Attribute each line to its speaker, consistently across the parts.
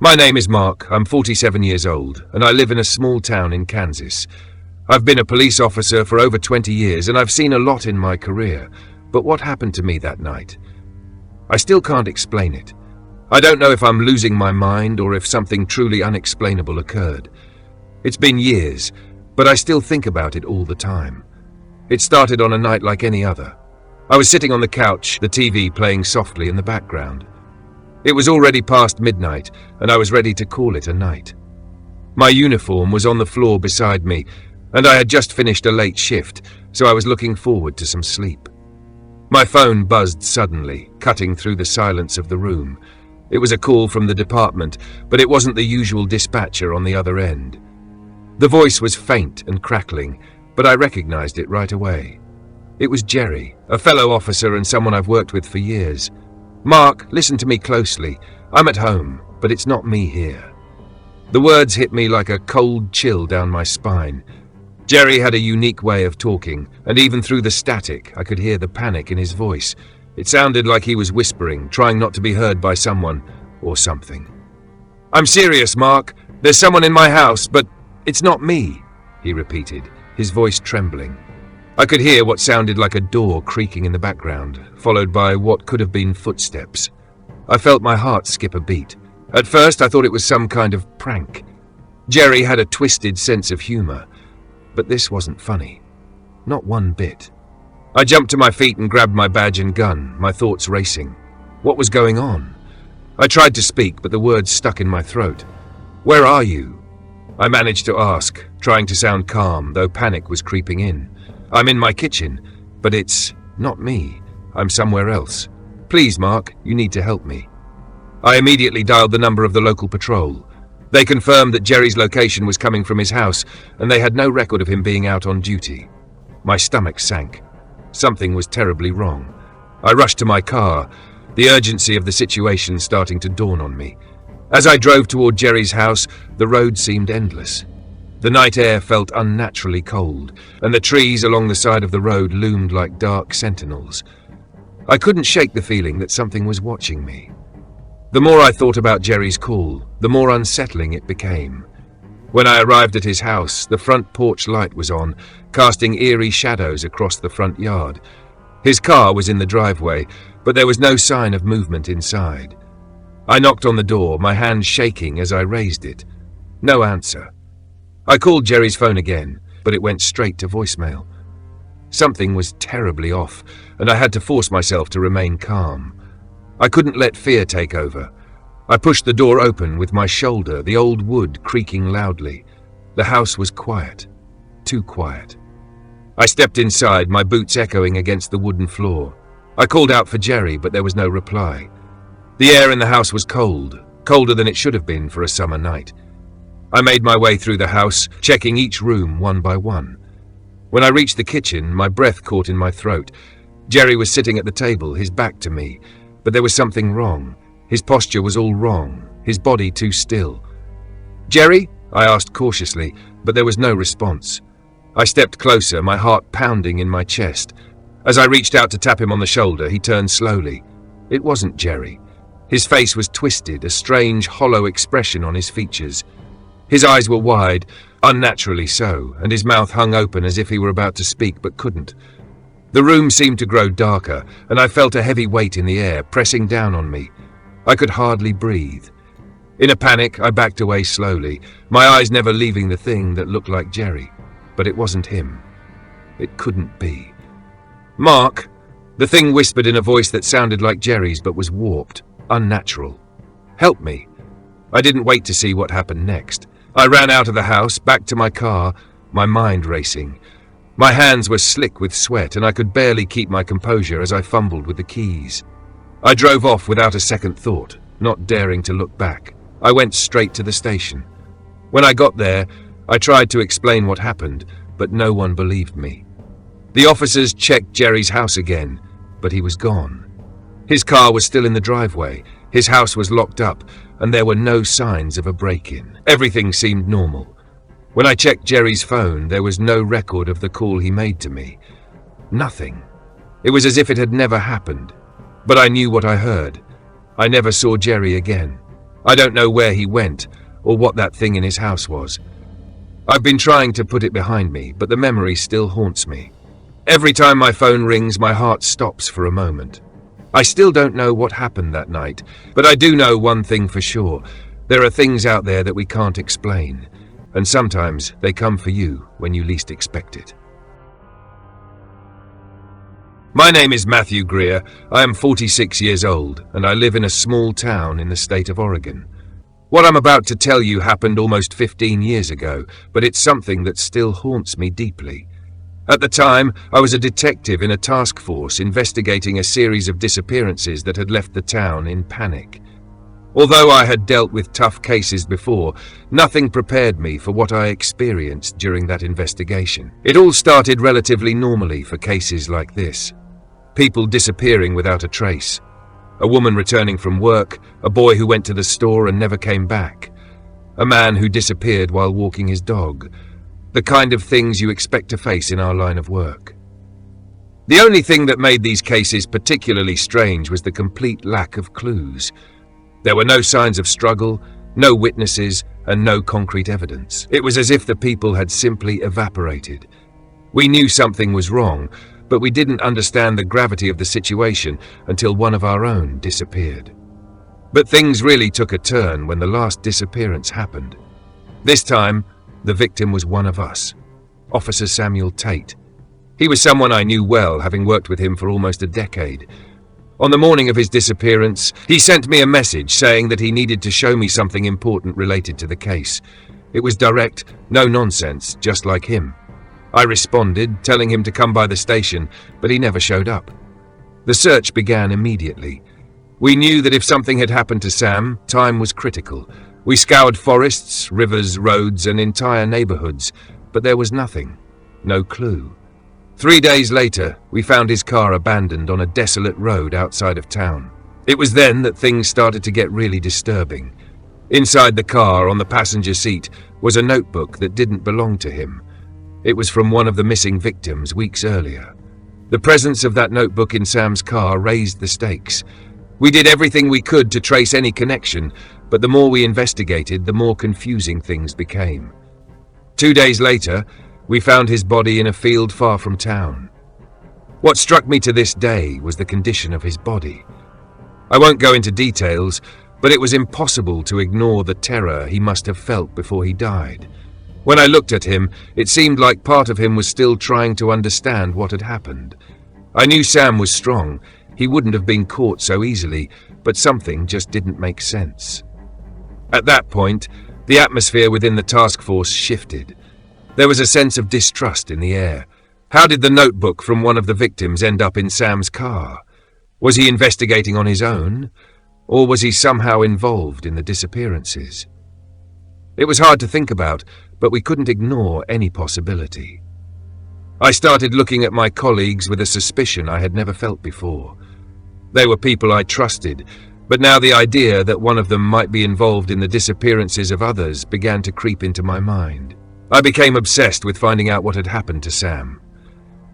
Speaker 1: My name is Mark, I'm 47 years old, and I live in a small town in Kansas. I've been a police officer for over 20 years, and I've seen a lot in my career, but what happened to me that night? I still can't explain it. I don't know if I'm losing my mind or if something truly unexplainable occurred. It's been years, but I still think about it all the time. It started on a night like any other. I was sitting on the couch, the TV playing softly in the background. It was already past midnight, and I was ready to call it a night. My uniform was on the floor beside me, and I had just finished a late shift, so I was looking forward to some sleep. My phone buzzed suddenly, cutting through the silence of the room. It was a call from the department, but it wasn't the usual dispatcher on the other end. The voice was faint and crackling, but I recognized it right away. It was Jerry, a fellow officer and someone I've worked with for years. "Mark, listen to me closely. I'm at home, but it's not me here." The words hit me like a cold chill down my spine. Jerry had a unique way of talking, and even through the static, I could hear the panic in his voice. It sounded like he was whispering, trying not to be heard by someone or something. "I'm serious, Mark. There's someone in my house, but it's not me," he repeated, his voice trembling. I could hear what sounded like a door creaking in the background, followed by what could have been footsteps. I felt my heart skip a beat. At first, I thought it was some kind of prank. Jerry had a twisted sense of humor, but this wasn't funny. Not one bit. I jumped to my feet and grabbed my badge and gun, my thoughts racing. What was going on? I tried to speak, but the words stuck in my throat. "Where are you?" I managed to ask, trying to sound calm, though panic was creeping in. "I'm in my kitchen, but it's not me. I'm somewhere else. Please, Mark, you need to help me." I immediately dialed the number of the local patrol. They confirmed that Jerry's location was coming from his house, and they had no record of him being out on duty. My stomach sank. Something was terribly wrong. I rushed to my car, the urgency of the situation starting to dawn on me. As I drove toward Jerry's house, the road seemed endless. The night air felt unnaturally cold, and the trees along the side of the road loomed like dark sentinels. I couldn't shake the feeling that something was watching me. The more I thought about Jerry's call, the more unsettling it became. When I arrived at his house, the front porch light was on, casting eerie shadows across the front yard. His car was in the driveway, but there was no sign of movement inside. I knocked on the door, my hand shaking as I raised it. No answer. I called Jerry's phone again, but it went straight to voicemail. Something was terribly off, and I had to force myself to remain calm. I couldn't let fear take over. I pushed the door open with my shoulder, the old wood creaking loudly. The house was quiet. Too quiet. I stepped inside, my boots echoing against the wooden floor. I called out for Jerry, but there was no reply. The air in the house was cold, colder than it should have been for a summer night. I made my way through the house, checking each room one by one. When I reached the kitchen, my breath caught in my throat. Jerry was sitting at the table, his back to me, but there was something wrong. His posture was all wrong, his body too still. "Jerry?" I asked cautiously, but there was no response. I stepped closer, my heart pounding in my chest. As I reached out to tap him on the shoulder, he turned slowly. It wasn't Jerry. His face was twisted, a strange, hollow expression on his features. His eyes were wide, unnaturally so, and his mouth hung open as if he were about to speak but couldn't. The room seemed to grow darker, and I felt a heavy weight in the air, pressing down on me. I could hardly breathe. In a panic, I backed away slowly, my eyes never leaving the thing that looked like Jerry. But it wasn't him. It couldn't be. "Mark," the thing whispered in a voice that sounded like Jerry's but was warped, unnatural. "Help me." I didn't wait to see what happened next. I ran out of the house, back to my car, my mind racing. My hands were slick with sweat, and I could barely keep my composure as I fumbled with the keys. I drove off without a second thought, not daring to look back. I went straight to the station. When I got there, I tried to explain what happened, but no one believed me. The officers checked Jerry's house again, but he was gone. His car was still in the driveway, his house was locked up, and there were no signs of a break-in. Everything seemed normal. When I checked Jerry's phone, there was no record of the call he made to me. Nothing. It was as if it had never happened. But I knew what I heard. I never saw Jerry again. I don't know where he went or what that thing in his house was. I've been trying to put it behind me, but the memory still haunts me. Every time my phone rings, my heart stops for a moment. I still don't know what happened that night, but I do know one thing for sure. There are things out there that we can't explain, and sometimes they come for you when you least expect it. My name is Matthew Greer. I am 46 years old, and I live in a small town in the state of Oregon. What I'm about to tell you happened almost 15 years ago, but it's something that still haunts me deeply. At the time, I was a detective in a task force investigating a series of disappearances that had left the town in panic. Although I had dealt with tough cases before, nothing prepared me for what I experienced during that investigation. It all started relatively normally for cases like this. People disappearing without a trace. A woman returning from work, a boy who went to the store and never came back, a man who disappeared while walking his dog. The kind of things you expect to face in our line of work. The only thing that made these cases particularly strange was the complete lack of clues. There were no signs of struggle, no witnesses, and no concrete evidence. It was as if the people had simply evaporated. We knew something was wrong, but we didn't understand the gravity of the situation until one of our own disappeared. But things really took a turn when the last disappearance happened. This time, the victim was one of us, Officer Samuel Tate. He was someone I knew well, having worked with him for almost a decade. On the morning of his disappearance, he sent me a message saying that he needed to show me something important related to the case. It was direct, no nonsense, just like him. I responded, telling him to come by the station, but he never showed up. The search began immediately. We knew that if something had happened to Sam, time was critical. We scoured forests, rivers, roads, and entire neighborhoods, but there was nothing, no clue. 3 days later, we found his car abandoned on a desolate road outside of town. It was then that things started to get really disturbing. Inside the car, on the passenger seat, was a notebook that didn't belong to him. It was from one of the missing victims weeks earlier. The presence of that notebook in Sam's car raised the stakes. We did everything we could to trace any connection, but the more we investigated, the more confusing things became. 2 days later, we found his body in a field far from town. What struck me to this day was the condition of his body. I won't go into details, but it was impossible to ignore the terror he must have felt before he died. When I looked at him, it seemed like part of him was still trying to understand what had happened. I knew Sam was strong. He wouldn't have been caught so easily, but something just didn't make sense. At that point, the atmosphere within the task force shifted. There was a sense of distrust in the air. How did the notebook from one of the victims end up in Sam's car? Was he investigating on his own, or was he somehow involved in the disappearances? It was hard to think about, but we couldn't ignore any possibility. I started looking at my colleagues with a suspicion I had never felt before. They were people I trusted, but now the idea that one of them might be involved in the disappearances of others began to creep into my mind. I became obsessed with finding out what had happened to Sam.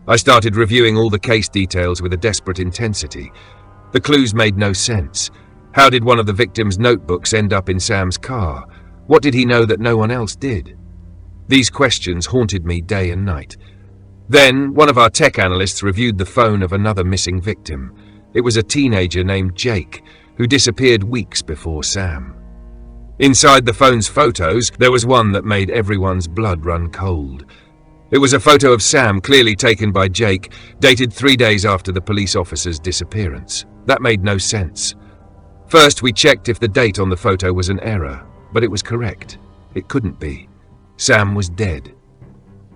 Speaker 1: I started reviewing all the case details with a desperate intensity. The clues made no sense. How did one of the victim's notebooks end up in Sam's car? What did he know that no one else did? These questions haunted me day and night. Then, one of our tech analysts reviewed the phone of another missing victim. It was a teenager named Jake, who disappeared weeks before Sam. Inside the phone's photos, there was one that made everyone's blood run cold. It was a photo of Sam clearly taken by Jake, dated 3 days after the police officer's disappearance. That made no sense. First, we checked if the date on the photo was an error, but it was correct. It couldn't be. Sam was dead.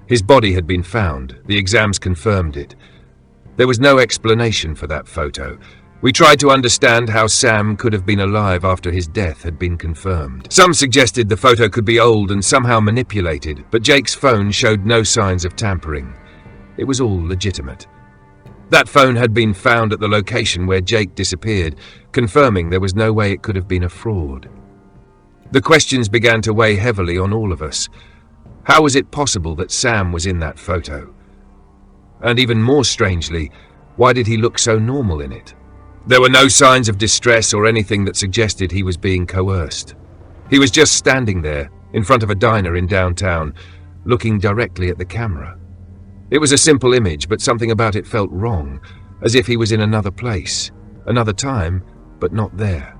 Speaker 1: His body had been found. The exams confirmed it. There was no explanation for that photo. We tried to understand how Sam could have been alive after his death had been confirmed. Some suggested the photo could be old and somehow manipulated, but Jake's phone showed no signs of tampering. It was all legitimate. That phone had been found at the location where Jake disappeared, confirming there was no way it could have been a fraud. The questions began to weigh heavily on all of us. How was it possible that Sam was in that photo? And even more strangely, why did he look so normal in it? There were no signs of distress or anything that suggested he was being coerced. He was just standing there, in front of a diner in downtown, looking directly at the camera. It was a simple image, but something about it felt wrong, as if he was in another place, another time, but not there.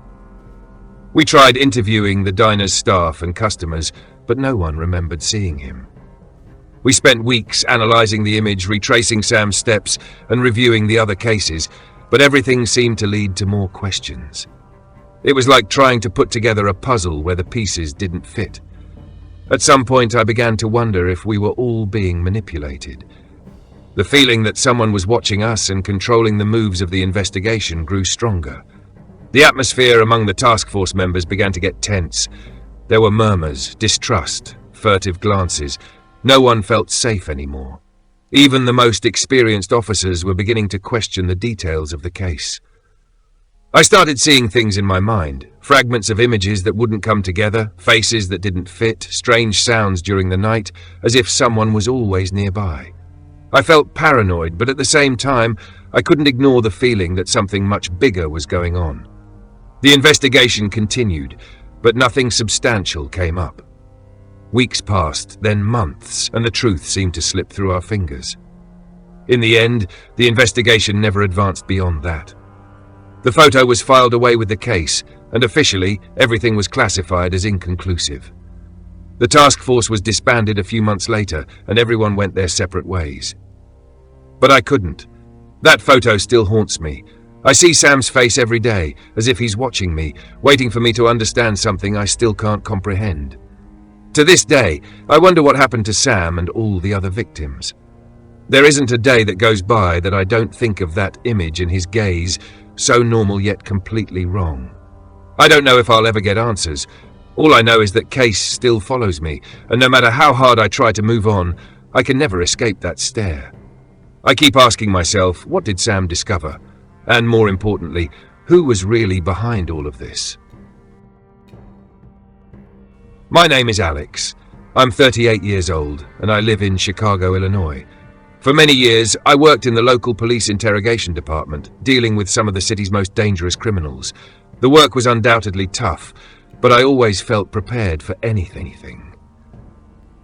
Speaker 1: We tried interviewing the diner's staff and customers, but no one remembered seeing him. We spent weeks analyzing the image, retracing Sam's steps, and reviewing the other cases, but everything seemed to lead to more questions. It was like trying to put together a puzzle where the pieces didn't fit. At some point, I began to wonder if we were all being manipulated. The feeling that someone was watching us and controlling the moves of the investigation grew stronger. The atmosphere among the task force members began to get tense. There were murmurs, distrust, furtive glances. No one felt safe anymore. Even the most experienced officers were beginning to question the details of the case. I started seeing things in my mind, fragments of images that wouldn't come together, faces that didn't fit, strange sounds during the night, as if someone was always nearby. I felt paranoid, but at the same time, I couldn't ignore the feeling that something much bigger was going on. The investigation continued, but nothing substantial came up. Weeks passed, then months, and the truth seemed to slip through our fingers. In the end, the investigation never advanced beyond that. The photo was filed away with the case, and officially, everything was classified as inconclusive. The task force was disbanded a few months later, and everyone went their separate ways. But I couldn't. That photo still haunts me. I see Sam's face every day, as if he's watching me, waiting for me to understand something I still can't comprehend. To this day, I wonder what happened to Sam and all the other victims. There isn't a day that goes by that I don't think of that image in his gaze, so normal yet completely wrong. I don't know if I'll ever get answers. All I know is that case still follows me, and no matter how hard I try to move on, I can never escape that stare. I keep asking myself, what did Sam discover? And more importantly, who was really behind all of this? My name is Alex. I'm 38 years old, and I live in Chicago, Illinois. For many years, I worked in the local police interrogation department, dealing with some of the city's most dangerous criminals. The work was undoubtedly tough, but I always felt prepared for anything.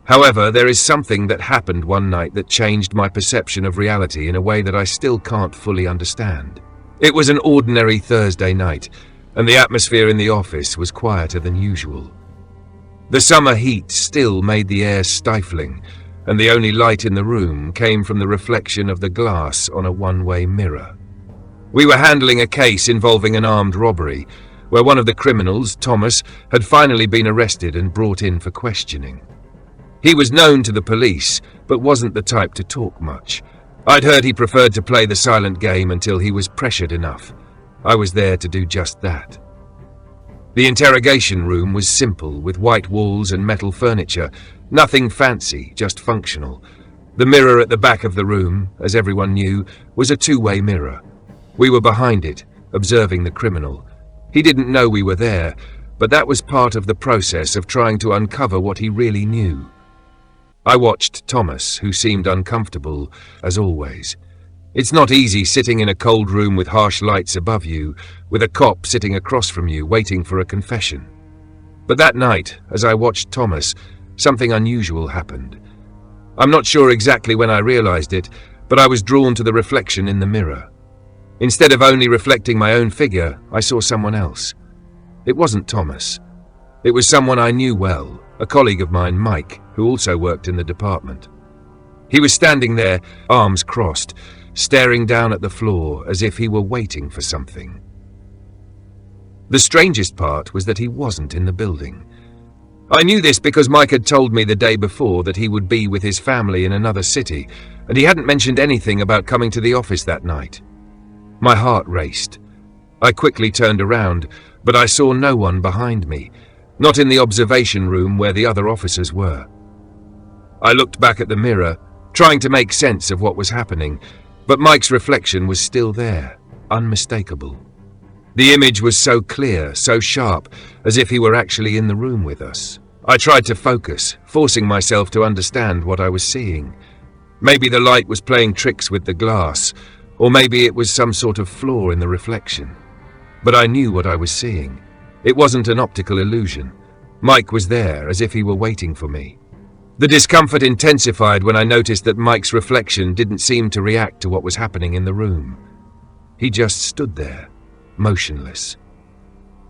Speaker 1: However, there is something that happened one night that changed my perception of reality in a way that I still can't fully understand. It was an ordinary Thursday night, and the atmosphere in the office was quieter than usual. The summer heat still made the air stifling, and the only light in the room came from the reflection of the glass on a one-way mirror. We were handling a case involving an armed robbery, where one of the criminals, Thomas, had finally been arrested and brought in for questioning. He was known to the police, but wasn't the type to talk much. I'd heard he preferred to play the silent game until he was pressured enough. I was there to do just that. The interrogation room was simple, with white walls and metal furniture. Nothing fancy, just functional. The mirror at the back of the room, as everyone knew, was a two-way mirror. We were behind it, observing the criminal. He didn't know we were there, but that was part of the process of trying to uncover what he really knew. I watched Thomas, who seemed uncomfortable, as always. It's not easy sitting in a cold room with harsh lights above you, with a cop sitting across from you, waiting for a confession. But that night, as I watched Thomas, something unusual happened. I'm not sure exactly when I realized it, but I was drawn to the reflection in the mirror. Instead of only reflecting my own figure, I saw someone else. It wasn't Thomas. It was someone I knew well, a colleague of mine, Mike, who also worked in the department. He was standing there, arms crossed, staring down at the floor as if he were waiting for something. The strangest part was that he wasn't in the building. I knew this because Mike had told me the day before that he would be with his family in another city, and he hadn't mentioned anything about coming to the office that night. My heart raced. I quickly turned around, but I saw no one behind me, not in the observation room where the other officers were. I looked back at the mirror, trying to make sense of what was happening, but Mike's reflection was still there, unmistakable. The image was so clear, so sharp, as if he were actually in the room with us. I tried to focus, forcing myself to understand what I was seeing. Maybe the light was playing tricks with the glass, Or maybe it was some sort of flaw in the reflection. But I knew what I was seeing. It wasn't an optical illusion. Mike was there, as if he were waiting for me. The discomfort intensified when I noticed that Mike's reflection didn't seem to react to what was happening in the room. He just stood there, motionless.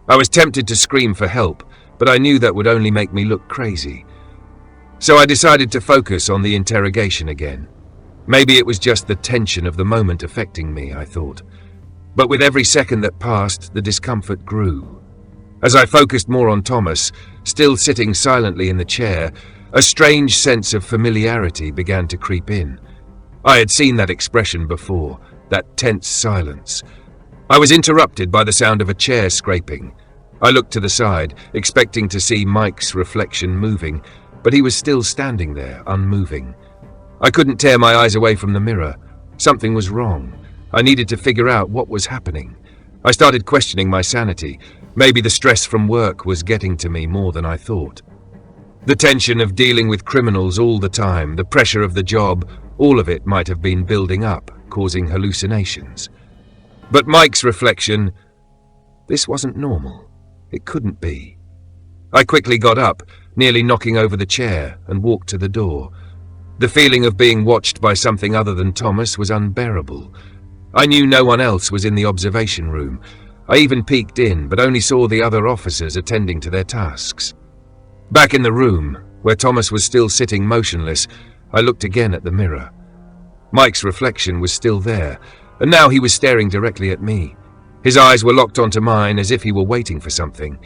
Speaker 1: I was tempted to scream for help, but I knew that would only make me look crazy. So I decided to focus on the interrogation again. Maybe it was just the tension of the moment affecting me, I thought. But with every second that passed, the discomfort grew. As I focused more on Thomas, still sitting silently in the chair, a strange sense of familiarity began to creep in. I had seen that expression before, that tense silence. I was interrupted by the sound of a chair scraping. I looked to the side, expecting to see Mike's reflection moving, but he was still standing there, unmoving. I couldn't tear my eyes away from the mirror. Something was wrong. I needed to figure out what was happening. I started questioning my sanity. Maybe the stress from work was getting to me more than I thought. The tension of dealing with criminals all the time, the pressure of the job, all of it might have been building up, causing hallucinations. But Mike's reflection, this wasn't normal. It couldn't be. I quickly got up, nearly knocking over the chair, and walked to the door. The feeling of being watched by something other than Thomas was unbearable. I knew no one else was in the observation room. I even peeked in, but only saw the other officers attending to their tasks. Back in the room, where Thomas was still sitting motionless, I looked again at the mirror. Mike's reflection was still there, and now he was staring directly at me. His eyes were locked onto mine as if he were waiting for something.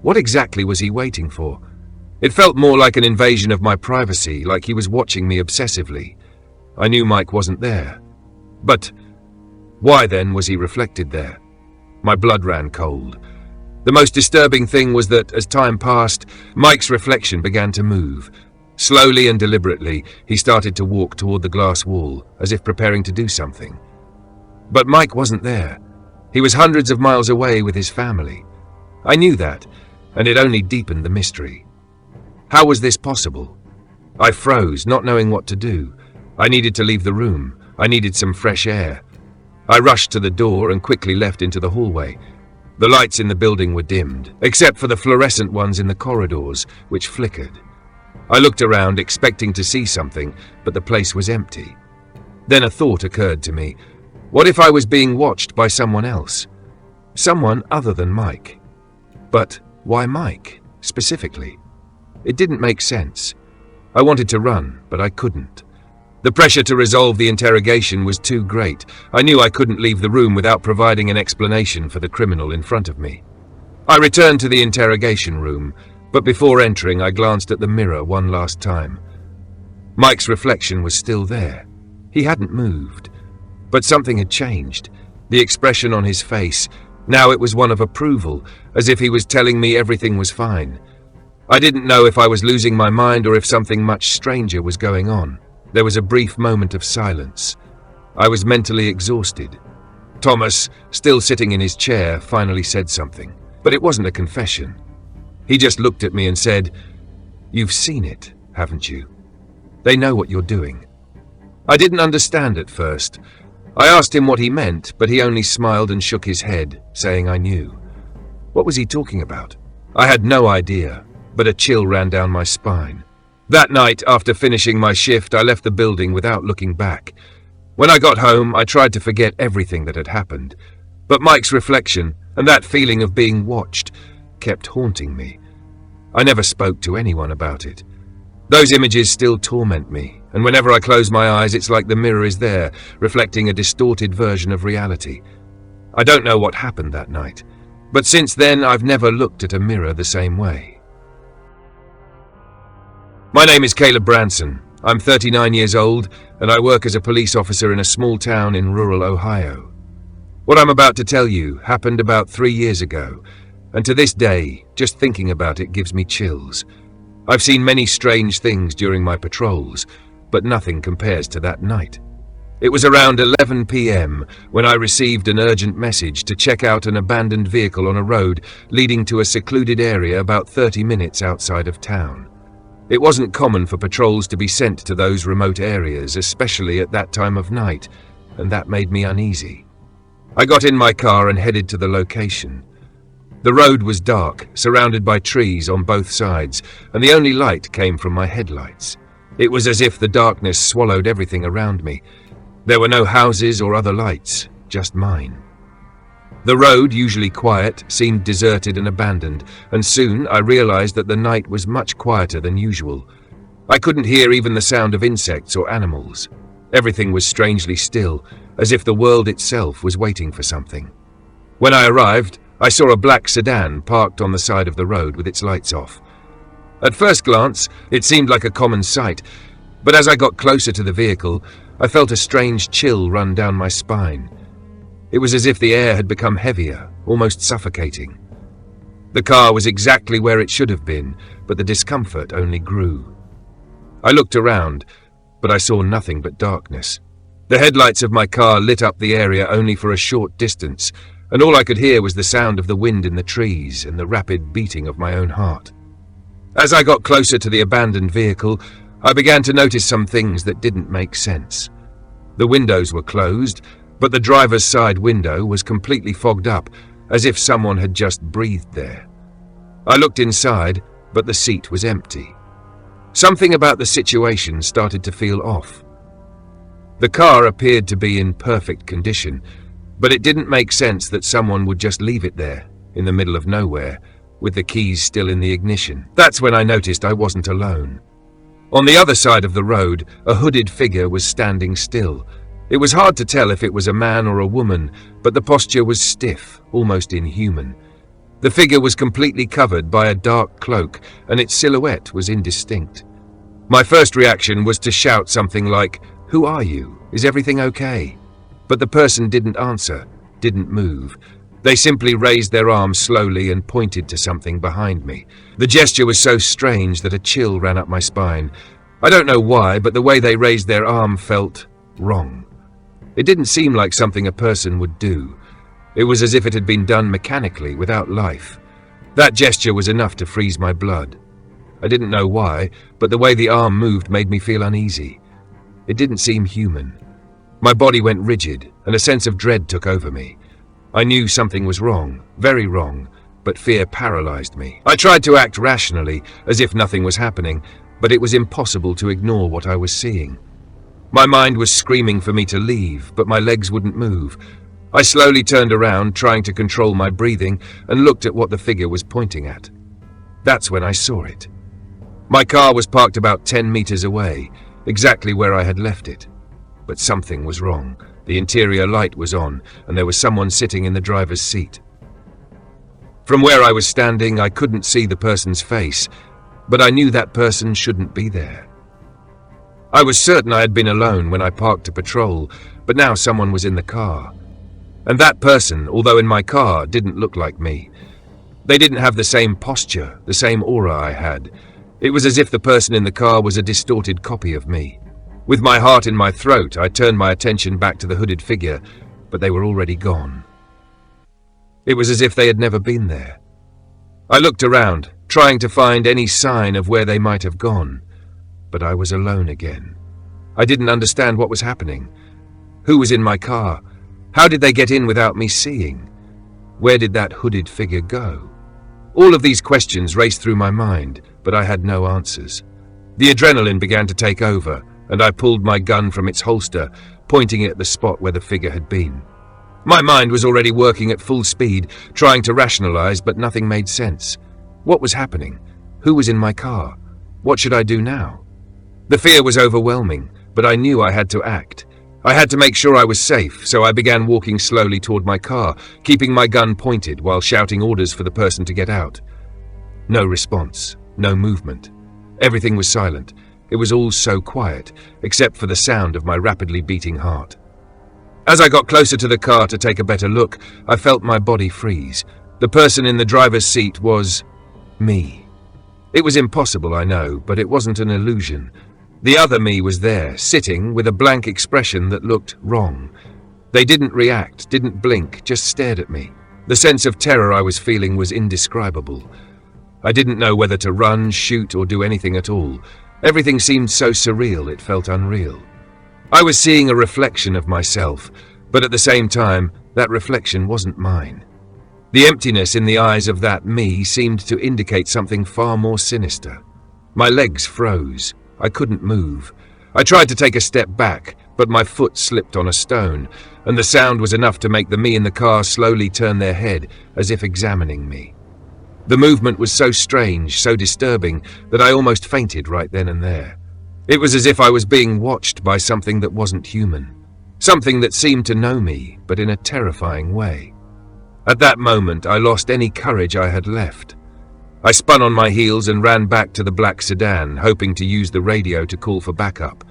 Speaker 1: What exactly was he waiting for? It felt more like an invasion of my privacy, like he was watching me obsessively. I knew Mike wasn't there. But why then was he reflected there? My blood ran cold. The most disturbing thing was that, as time passed, Mike's reflection began to move. Slowly and deliberately, he started to walk toward the glass wall, as if preparing to do something. But Mike wasn't there. He was hundreds of miles away with his family. I knew that, and it only deepened the mystery. How was this possible? I froze, not knowing what to do. I needed to leave the room. I needed some fresh air. I rushed to the door and quickly left into the hallway. The lights in the building were dimmed, except for the fluorescent ones in the corridors, which flickered. I looked around, expecting to see something, but the place was empty. Then a thought occurred to me. What if I was being watched by someone else? Someone other than Mike. But why Mike, specifically? It didn't make sense. I wanted to run, but I couldn't. The pressure to resolve the interrogation was too great. I knew I couldn't leave the room without providing an explanation for the criminal in front of me. I returned to the interrogation room, but before entering I glanced at the mirror one last time. Mike's reflection was still there. He hadn't moved. But something had changed. The expression on his face, now it was one of approval, as if he was telling me everything was fine. I didn't know if I was losing my mind or if something much stranger was going on. There was a brief moment of silence. I was mentally exhausted. Thomas, still sitting in his chair, finally said something, but it wasn't a confession. He just looked at me and said, "You've seen it, haven't you? They know what you're doing." I didn't understand at first. I asked him what he meant, but he only smiled and shook his head, saying I knew. What was he talking about? I had no idea, but a chill ran down my spine. That night, after finishing my shift, I left the building without looking back. When I got home, I tried to forget everything that had happened, but Mike's reflection and that feeling of being watched kept haunting me. I never spoke to anyone about it. Those images still torment me, and whenever I close my eyes, it's like the mirror is there, reflecting a distorted version of reality. I don't know what happened that night, but since then I've never looked at a mirror the same way. My name is Caleb Branson. I'm 39 years old, and I work as a police officer in a small town in rural Ohio. What I'm about to tell you happened about 3 years ago, and to this day, just thinking about it gives me chills. I've seen many strange things during my patrols, but nothing compares to that night. It was around 11 p.m. when I received an urgent message to check out an abandoned vehicle on a road leading to a secluded area about 30 minutes outside of town. It wasn't common for patrols to be sent to those remote areas, especially at that time of night. and that made me uneasy. I got in my car and headed to the location. The road was dark, surrounded by trees on both sides, and the only light came from my headlights. It was as if the darkness swallowed everything around me. There were no houses or other lights, just mine. The road, usually quiet, seemed deserted and abandoned, and soon I realized that the night was much quieter than usual. I couldn't hear even the sound of insects or animals. Everything was strangely still, as if the world itself was waiting for something. When I arrived, I saw a black sedan parked on the side of the road with its lights off. At first glance, it seemed like a common sight, but as I got closer to the vehicle, I felt a strange chill run down my spine. It was as if the air had become heavier, almost suffocating. The car was exactly where it should have been, but the discomfort only grew. I looked around, but I saw nothing but darkness. The headlights of my car lit up the area only for a short distance, and all I could hear was the sound of the wind in the trees and the rapid beating of my own heart. As I got closer to the abandoned vehicle, I began to notice some things that didn't make sense. The windows were closed, but the driver's side window was completely fogged up, as if someone had just breathed there. I looked inside, but the seat was empty. Something about the situation started to feel off. The car appeared to be in perfect condition, but it didn't make sense that someone would just leave it there, in the middle of nowhere, with the keys still in the ignition. That's when I noticed I wasn't alone. On the other side of the road, a hooded figure was standing still. It was hard to tell if it was a man or a woman, but the posture was stiff, almost inhuman. The figure was completely covered by a dark cloak, and its silhouette was indistinct. My first reaction was to shout something like, "Who are you? Is everything okay?" But the person didn't answer, didn't move. They simply raised their arm slowly and pointed to something behind me. The gesture was so strange that a chill ran up my spine. I don't know why, but the way they raised their arm felt wrong. It didn't seem like something a person would do. It was as if it had been done mechanically, without life. That gesture was enough to freeze my blood. I didn't know why, but the way the arm moved made me feel uneasy. It didn't seem human. My body went rigid, and a sense of dread took over me. I knew something was wrong, very wrong, but fear paralyzed me. I tried to act rationally, as if nothing was happening, but it was impossible to ignore what I was seeing. My mind was screaming for me to leave, but my legs wouldn't move. I slowly turned around, trying to control my breathing, and looked at what the figure was pointing at. That's when I saw it. My car was parked about 10 meters away, exactly where I had left it. But something was wrong. The interior light was on, and there was someone sitting in the driver's seat. From where I was standing, I couldn't see the person's face, but I knew that person shouldn't be there. I was certain I had been alone when I parked to patrol, but now someone was in the car. And that person, although in my car, didn't look like me. They didn't have the same posture, the same aura I had. It was as if the person in the car was a distorted copy of me. With my heart in my throat, I turned my attention back to the hooded figure, but they were already gone. It was as if they had never been there. I looked around, trying to find any sign of where they might have gone, but I was alone again. I didn't understand what was happening. Who was in my car? How did they get in without me seeing? Where did that hooded figure go? All of these questions raced through my mind, but I had no answers. The adrenaline began to take over, and I pulled my gun from its holster, pointing it at the spot where the figure had been. My mind was already working at full speed, trying to rationalize, but nothing made sense. What was happening? Who was in my car? What should I do now? The fear was overwhelming, but I knew I had to act. I had to make sure I was safe, so I began walking slowly toward my car, keeping my gun pointed while shouting orders for the person to get out. No response, no movement. Everything was silent. It was all so quiet, except for the sound of my rapidly beating heart. As I got closer to the car to take a better look, I felt my body freeze. The person in the driver's seat was me. It was impossible, I know, but it wasn't an illusion. The other me was there, sitting with a blank expression that looked wrong. They didn't react, didn't blink, just stared at me. The sense of terror I was feeling was indescribable. I didn't know whether to run, shoot, or do anything at all. Everything seemed so surreal it felt unreal. I was seeing a reflection of myself, but at the same time, that reflection wasn't mine. The emptiness in the eyes of that me seemed to indicate something far more sinister. My legs froze. I couldn't move. I tried to take a step back, but my foot slipped on a stone, and the sound was enough to make the me in the car slowly turn their head, as if examining me. The movement was so strange, so disturbing, that I almost fainted right then and there. It was as if I was being watched by something that wasn't human. Something that seemed to know me, but in a terrifying way. At that moment, I lost any courage I had left. I spun on my heels and ran back to the black sedan, hoping to use the radio to call for backup.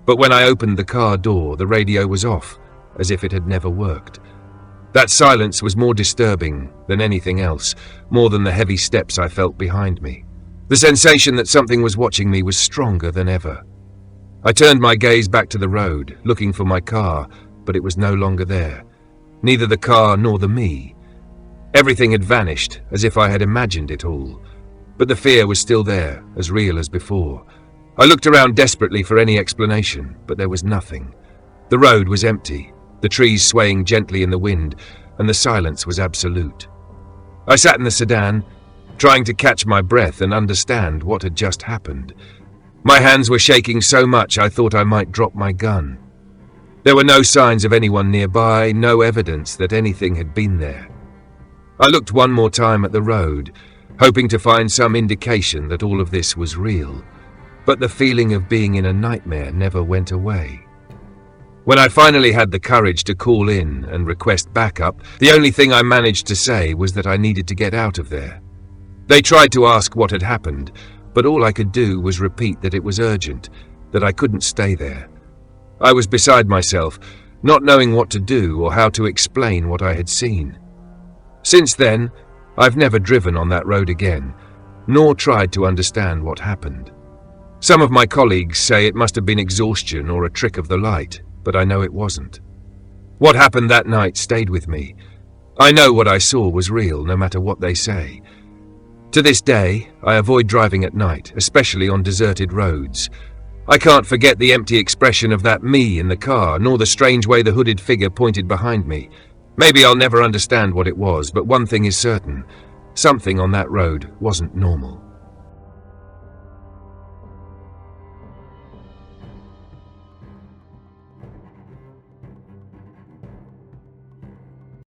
Speaker 1: But when I opened the car door, the radio was off, as if it had never worked. That silence was more disturbing than anything else, more than the heavy steps I felt behind me. The sensation that something was watching me was stronger than ever. I turned my gaze back to the road, looking for my car, but it was no longer there. Neither the car nor the me. Everything had vanished, as if I had imagined it all. But the fear was still there, as real as before. I looked around desperately for any explanation, but there was nothing. The road was empty, the trees swaying gently in the wind, and the silence was absolute. I sat in the sedan, trying to catch my breath and understand what had just happened. My hands were shaking so much I thought I might drop my gun. There were no signs of anyone nearby, no evidence that anything had been there. I looked one more time at the road, hoping to find some indication that all of this was real, but the feeling of being in a nightmare never went away. When I finally had the courage to call in and request backup, the only thing I managed to say was that I needed to get out of there. They tried to ask what had happened, but all I could do was repeat that it was urgent, that I couldn't stay there. I was beside myself, not knowing what to do or how to explain what I had seen. Since then, I've never driven on that road again, nor tried to understand what happened. Some of my colleagues say it must have been exhaustion or a trick of the light, but I know it wasn't. What happened that night stayed with me. I know what I saw was real, no matter what they say. To this day, I avoid driving at night, especially on deserted roads. I can't forget the empty expression of that me in the car, nor the strange way the hooded figure pointed behind me. Maybe I'll never understand what it was, but one thing is certain. Something on that road wasn't normal.